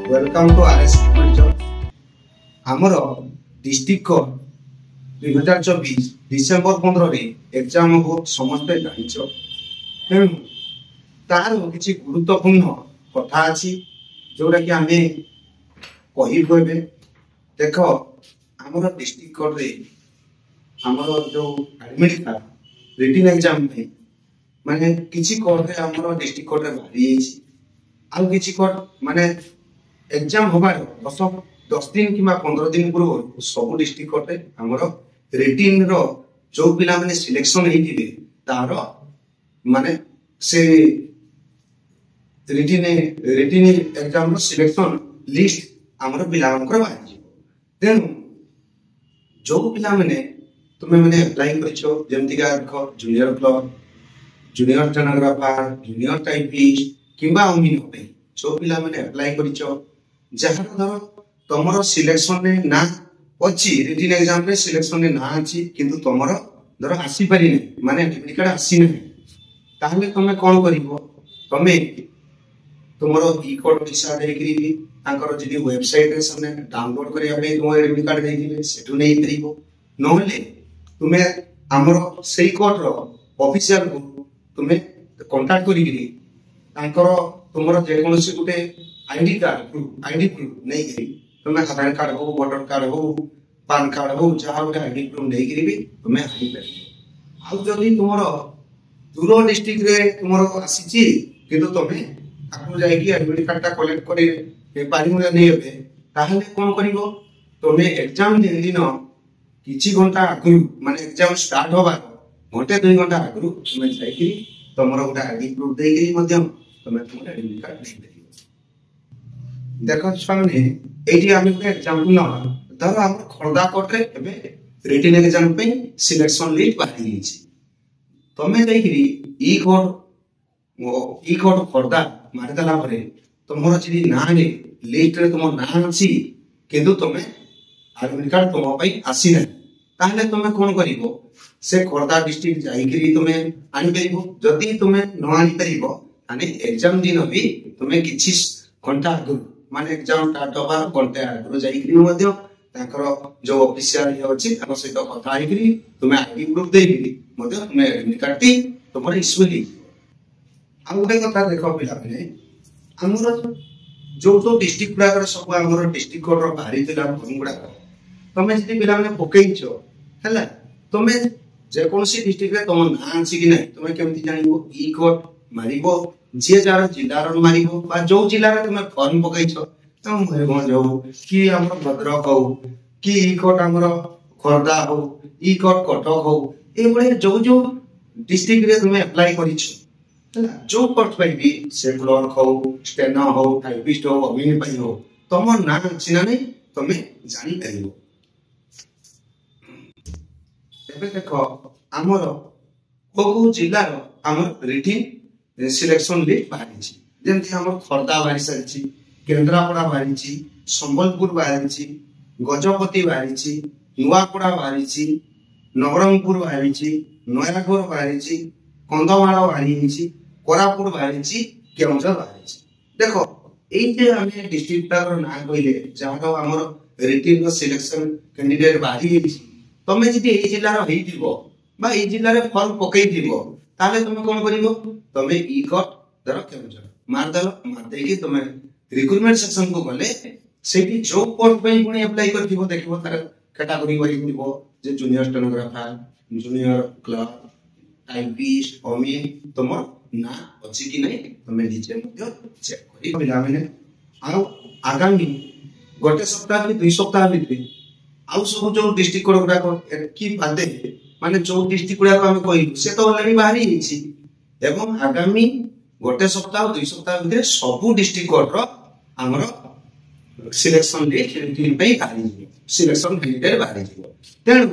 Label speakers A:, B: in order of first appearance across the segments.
A: Welcome to RS आमर district 2024 December 15 रे exam हो समस्ते जानिछ तेणु तार किसी गुरुत्वपूर्ण कथा अच्छी जोटा कि आम कहे देख आमर डिस्ट्रिक्ट रे आमर जो एडमिट कार्ड रिटन एग्जाम माने किसी कोर्ट रे आमर डिस्ट्रिक्ट कोर्ट रे बाहरी आउ किसी कोर्ट माने एग्जाम होबार 10 दिन कि 15 दिन पूर्व सब डिस्ट्रिक्ट कोर्ट रे आमर रिटन रो जो पिला माने सिलेक्शन हेतिबे तार माने से रिटन एग्जाम रो सिलेक्शन लिस्ट आमर पिलांकर बाहरी तेणु जो पिला माने तुमे माने अप्लाई करछो जेमति का देखो junior clerk junior stenographer junior typist किंबा अमीन पे जो पिला माने अप्लाई करछो जहां धर तमरो सिलेक्शन ने ना अछि रिटन एग्जाम रे सिलेक्शन ने ना अछि किंतु तमरो धर आसी पारि नै माने एडमिट कार्ड आसी नै ताहले तमे कोन करिवो तमे तुमरो ई कोड विषय देखिबी तांकर जदी वेबसाइट रे सबने डाउनलोड करिया पे तुम एडमिट कार्ड देई दिबे सेटु नै करिवो नहले तुमे हमरो सेई कोड रो ऑफिशियल को तुमे कांटेक्ट करिगिरी तांकर तुमरो जे कोनसी गुटे आईडी प्रूफ नहीं करी तुमे आधार कार्ड हो वोटर कार्ड हो पान कार्ड हो जहाँ गोटे आईडी प्रूफ नहीं करी भी तुमे आनी पार आउ जदि तुमरो दूर डिस्ट्रिक्ट रे तुमरो आसीची किंतु तुमे आपन जाई कि एडमिट कार्ड ता कलेक्ट करी पारिमु नै हेबे ताहले कोन करिवो तुमे एग्जाम दिन किछि घंटा आगु माने एग्जाम स्टार्ट होबा घंटे 2 घंटा आगु तुमे जाई कि तुमरो गोटे आईडी प्रूफ देई करी मध्यम तुमे तुमरो एडमिट कार्ड नहीं करी देखो छाने एटी आमे के एग्जांपल ना धर हम खर्दा कोर्ट रे एबे रिटन एग्जाम पे सिलेक्शन लिस्ट बाहरी छि तमे देखिरी ई कोड खर्दा मारि दला परे तमरो जदी ना रे लिस्ट रे तुम ना अछि किंतु तमे एडमिट कार्ड तुम पई आसी नै ताहले तमे कोन करिवो से खर्दा डिस्ट्रिक्ट जाईकरी तमे आनि परिबो जदी तमे न आनि परिबो आने एग्जाम दिन भी तमे किछि घंटा आगु माने एग्जाम स्टार्ट होबा घंटे आगु जाईकरी मध्य ताकर जो ऑफिशियल अछि ताकर सहित कथा आइकरी तुमे आईडी प्रूफ देइकरी मध्य तुमे एडमिट कार्ड टी तुमर इश्यू ली आ गोटे कथा देखो पिला माने हमर जो डिस्ट्रिक्ट गुडा सब हमर डिस्ट्रिक्ट कोड रो बाहरी दिला फॉर्म गुडा तमे जदी पिला माने पकेइछो हला तमे जे कोनसी डिस्ट्रिक्ट रे तुम ना अछि कि नै तमे केमति जानिबो ई कोड मारिबो जे जार जिल्ला रो मारिबो बा जो जिल्ला रे तुमे फॉर्म पकेइछो तुम मयूरभंज हो कि हमर भद्रक हो कि ई कोड हमर खर्दा हो ई कोड कटक हो ए बळे जो डिस्ट्रिक्ट रे तुमे अप्लाई करिछो हला जो कोड पाइबी से क्लर्क हो स्टेनो हो टाइपिस्ट हो अमीन पई हो तमर ना अछि ना नै तमे जानि परिबो एबे देखो हमर को जिल्ला रो हमर रिटन सिलेक्शन लिस्ट बाहरी छि जेमति हमर खर्दा बाहरी सारिछि केंद्रापड़ा बाहरी छि संबलपुर बाहरी छि गजपति बाहरी छि नुआपड़ा बाहरी छि नवरंगपुर बाहरी छि नयागढ़ बाहरी छि कंधमाल बाहरी छि कोरापुट बाहरी छि केउंझर बाहरी छि देखो एई जे हमें डिस्ट्रिक्ट रो ना कइले जहां हमर रिटन रो सिलेक्शन कैंडिडेट बाहरी छि तमे जदी एई जिल्ला रो हेइ दिबो बा एई जिल्ला रे फॉर्म पकेइ दिबो ताले तमे कोन करिवो तमे ई कोड धर केउंझर मार देकी तमे रिक्रूटमेंट सेक्शन को गले सेठी जो कोड पे पुनी अप्लाई करथिबो देखिबो तार कैटेगरी वाइज दिबो जे junior stenographer junior clerk typist अमीन तमर ना अछि कि नै तमे नीचे मध्य चेक करि पिला माने आ आगामी गोटे सप्ताह कि 2 सप्ताह भितरे आ सब जो डिस्ट्रिक्ट कोड गुडा को की बादे माने जो डिस्ट्रिक्ट गुडा को हम कहि से तो ऑलरेडी बाहरी हिछि एवं आगामी गोटे सप्ताह 2 सप्ताह भितरे सब डिस्ट्रिक्ट कोड रो हमरो सिलेक्शन लिस्ट रिटन पे बाहरी सिलेक्शन कैंडिडेट बाहरी जिवो तेनु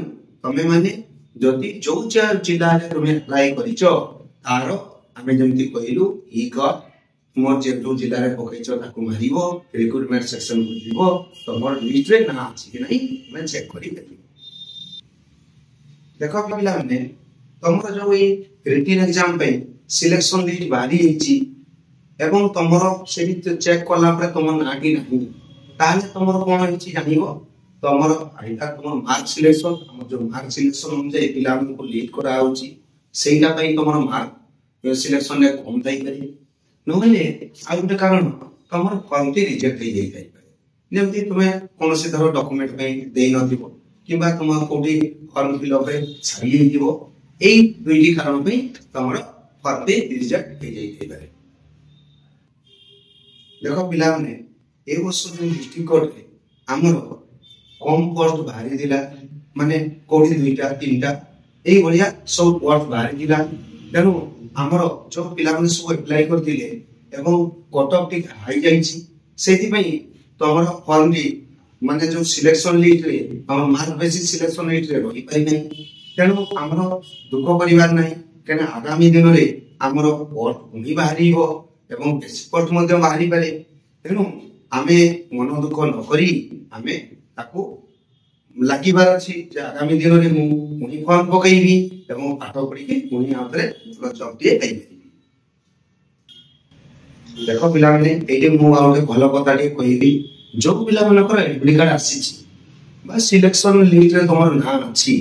A: तमे माने जदि जो जिल्ला रे तुमे अप्लाई करिचो तारो हमें जेमति कहिलु ई कोड तुमर जे जो जिल्ला रे पकैचो ताकू मारिबो रिक्रूटमेंट सेक्शन को दिबो तमर लिस्ट रे ना अछि कि नै मैं चेक करि देबी देखो पिला माने तमरो जो ई रिटन एग्जाम पे सिलेक्शन लिस्ट बाहरी हिची एवं तुमर से चेक कला तुम ना कि ताले तुम कौन है जान तुम आईटा तुम मार्क सिलेक्शन जो मार्क सिलेक्शन अनुसार पिला को लीड करा तुम मार्क सिलेक्शन कम थी नहले आ गोटे कारण तुम फर्म टी रिजेक्ट हो जाए जमी तुम्हें कौन से धर डॉक्यूमेंट दे न कि तुम कौटी फर्म फिलअप छाड़ी यही दुईटी कारण तुम फर्म टी रिजेक्ट हो जाए देख पिला मैंने ए वर्ष जो डिस्ट्रिक्ट कोर्ट रे आमर कम पोस्ट बाहरी माने कोठी दुईटा तीनटा ए भलिया सब पोस्ट बाहरी तेणु आमर जो पिला मैंने सब अप्लाई करते एवं कट ऑफ टिक हाई जाइछि सेति पई तो हमर फॉर्म टी माने जो सिलेक्शन लिस्ट रे हम मार्क बेसिस सिलेक्शन लिस्ट रे रही पारि नै तेणु आमर दुख परिवार नै केना आगामी दिन रे आमर पोस्ट उनी बाहरी हो एवं बेसिक पोस्ट मध्ये बाहरी पारे तेणु आमे मन दुख न करी आमे ताको लागिबार अछि जे आगामी दिन रे मु उनी फॉर्म पकैबी एवं पाठ पढी के उनी आउतरे भलो जॉब दिए पाइबे देखो पिला माने एटे मु आउटे भलो कथा टे कहिबी जो पिला मानकर एडमिट कार्ड आसीछि बा सिलेक्शन लिस्ट रे तमर नाम अछि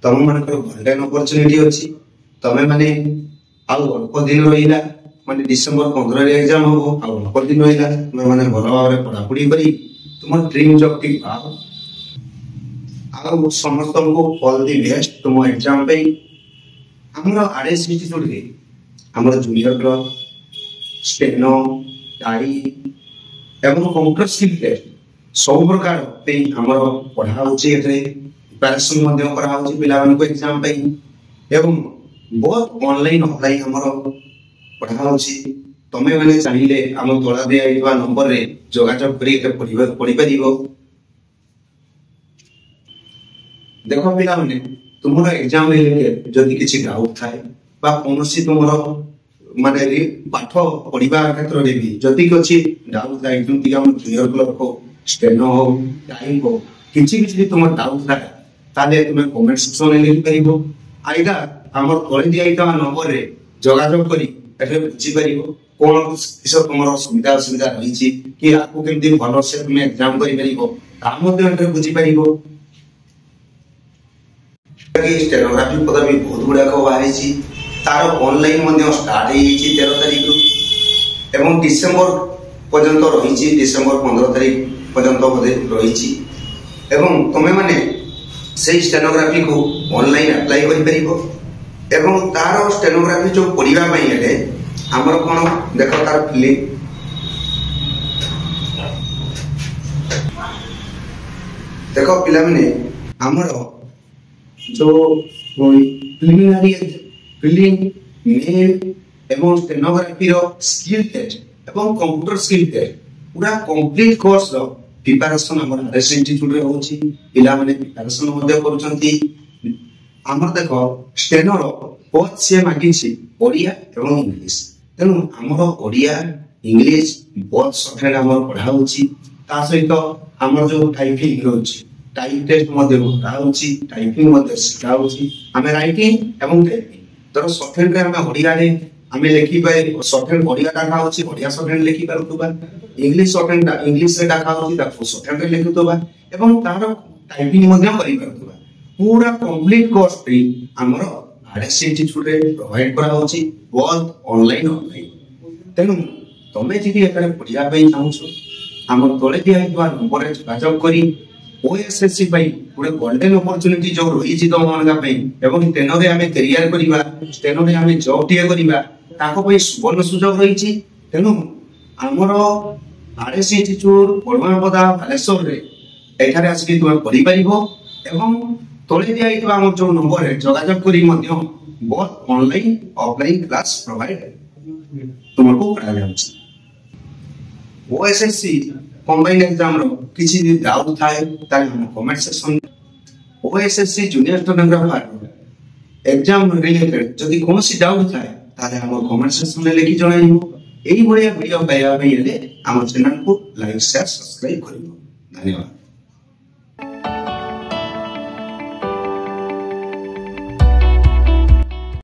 A: तम मानकर गोल्डन अपॉर्चुनिटी अछि तमे माने आउ अल्प दिन रहिला माने डिसेंबर 15 रे एग्जाम हो आउ अल्प दिन रहिला तमे माने भलो भाबरे पढा पढी करी तुम ड्रीम जॉब टी पाओ आउ समस्त को ऑल द बेस्ट तुम एग्जाम पे हमर आरएस इंस्टीट्यूट रे हमर जूनियर क्लब स्टेनो टाई एवं कंप्यूटर स्किल टेस्ट सब प्रकार पे हमर पढ़ा होची एते प्रिपरेशन मध्ये करा होची पिला मन को एग्जाम पे एवं बहुत ऑनलाइन ऑफलाइन हमर पढ़ा होची तमे माने चाहिले हम तोला दे आइबा नंबर रे जोगाजोग करी के पढ़ी परिबो देखो पिला माने तुमरो एग्जाम रे जदि किछि डाउट थाए बा कोनोसी तुमरो माने पाठ पढ़िबा क्षेत्र रे भी जति किछि डाउट थाए तुमि हम जूनियर क्लब को स्टेनो हो टाइम को किछि तुम डाउट थाए ताले तुम कमेंट सेक्शन रे लिखि परिबो आइदा हमर तोले दि आइता नंबर रे जोगाजोग करी एते बुझी परिबो कोन किस तुमरो सुविधा रहिछि कि आकु केमति भलो से तुम एग्जाम करि परिबो ता मध्ये एते बुझी परिबो स्टेनोग्राफी पद भी बहुत गुड़ा को बाहरी तार ऑनलाइन मध्ये स्टार्ट होईछि 13 तारिख रु एवं डिसेंबर पर्यंत रहिछि डिसेंबर 15 तारिख पर्यंत बदे रहिछि एवं तमे माने से स्टेनोग्राफी को ऑनलाइन अप्लाई करि परिबो एवं तार स्टेनोग्राफी जो पढिबा पई हेले हमर कोन देखो तार फिलिंग देखो पिला माने हमर जो प्रिलिमिनरी फिलिंग मेल एवं स्टेनोग्राफी रो स्किल टेस्ट एवं कंप्यूटर स्किल टेस्ट पूरा कंप्लीट कोर्स रो प्रिपरेशन हमर आरएस इंस्टीट्यूट रे होची पिला माने प्रिपरेशन मध्ये करूचंती हमर देखो स्टेनो रो बहुत से मागिछि ओडिया एवं इंग्लिश तेनु हमर ओडिया इंग्लिश बहुत सफल हमर पढ़ा होची ता सहित हमर जो टाइपिंग होची टाइप टेस्ट मध्ये होची टाइपिंग मध्ये सिखा होची हमें राइटिंग एवं टाइपिंग तर सॉफ्टवेयर रे हमें ओडिया रे हमें लिखि पाए सॉफ्टवेयर ओडिया डाटा होची ओडिया सॉफ्टवेयर लिखि पारुतबा इंग्लिश सॉफ्टवेयर इंग्लिश रे डाटा होची ता सॉफ्टवेयर रे लिखुतबा एवं तार टाइपिंग मध्ये करि पारुतबा पूरा कंप्लीट कोर्स फ्री हमर आरएस इंस्टीट्यूट रे प्रोवाइड करा होची बहुत ऑनलाइन तेनु तमे जदि एकर पढिया पई चाहछो हमर तोले दिया हितवा नंबर रे जोगाजोग करी ओएसएससी पाई पूरे गोल्डन अपॉर्चुनिटी जो रही छी तुम मानका पाई एवं तेनो रे हमें करियर करिबा तेनो रे हमें जॉब टिए करिबा ताको पई सुवर्ण सुजोग रही छी तेनु हमरो आरएस इंस्टीट्यूट पडवापदा बालेश्वर रे एठारे आसी तुम पढि परिबो एवं तोले दिया हितवा हमर जो नंबर रे जोगाजोग करी मध्य बहुत ऑनलाइन ऑफलाइन क्लास प्रोवाइड तुमको करा जाउछि ओएसएससी कंबाइंड एग्जाम रो किछि भी डाउट थाए ताले हम comment section OSSC junior stenographer exam related जदि कोनोसी डाउट थाए ताले हम कमेंट सेक्शन रे लिखि जणाइबो एही भलिया वीडियो पाइबा पई हेले हम चैनल को लाइक शेयर सब्सक्राइब करिबो धन्यवाद।